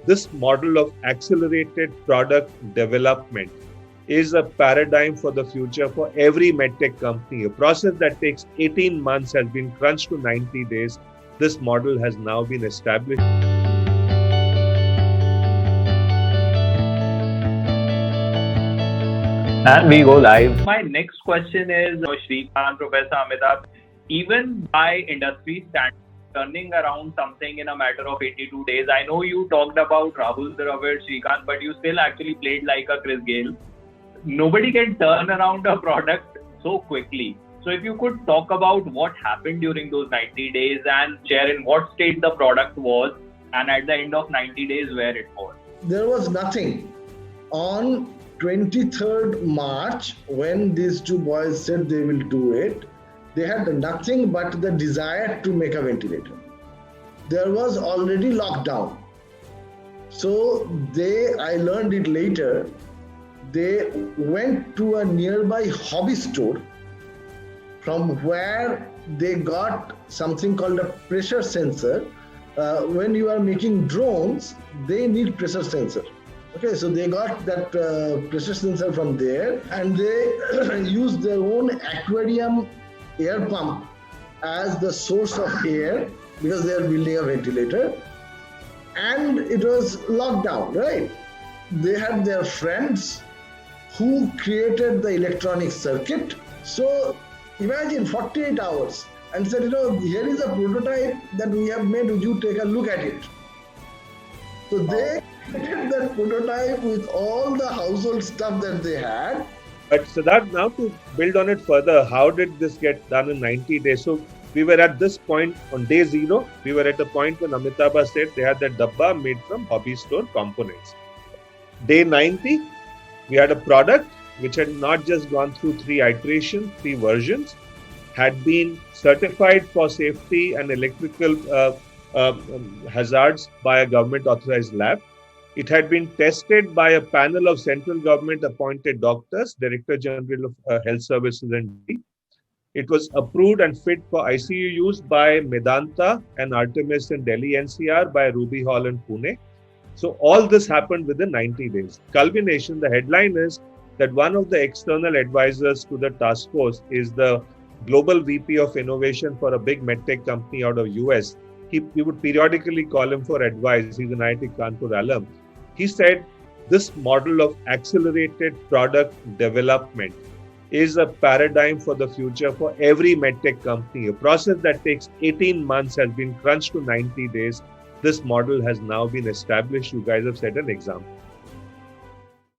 This model of accelerated product development is a paradigm for the future for every MedTech company. A process that takes 18 months has been crunched to 90 days. This model has now been established. And we go live. My next question is, Srikant, Professor Amitabha, even by industry standards, turning around something in a matter of 82 days. I know you talked about Rahul Dravid, Srikant, but you still actually played like a Chris Gayle. Nobody can turn around a product so quickly. So if you could talk about what happened during those 90 days and share in what state the product was and at the end of 90 days where it was. There was nothing. On 23rd March, when these two boys said they will do it, they had nothing but the desire to make a ventilator. There was already lockdown. So I learned it later, they went to a nearby hobby store from where they got something called a pressure sensor. When you are making drones, they need pressure sensor. Okay, so they got that pressure sensor from there, and they used their own aquarium air pump as the source of air because they are building a ventilator. And it was lockdown, right? They had their friends who created the electronic circuit. So imagine 48 hours and said, here is a prototype that we have made, would you take a look at it? So they created that prototype with all the household stuff that they had. But Sidharth, now to build on it further, how did this get done in 90 days? So we were at this point on day 0, we were at the point when Amitabha said they had that dabba made from hobby store components. Day 90, we had a product which had not just gone through 3 iterations, 3 versions, had been certified for safety and electrical hazards by a government authorized lab. It had been tested by a panel of central government appointed doctors, Director General of Health Services and it was approved and fit for ICU use by Medanta and Artemis in Delhi NCR, by Ruby Hall in Pune. So all this happened within 90 days. Culmination, the headline is that one of the external advisors to the task force is the Global VP of Innovation for a big MedTech company out of US. We would periodically call him for advice. He's an IIT Kanpur alum. He said, this model of accelerated product development is a paradigm for the future for every MedTech company. A process that takes 18 months has been crunched to 90 days. This model has now been established. You guys have set an example.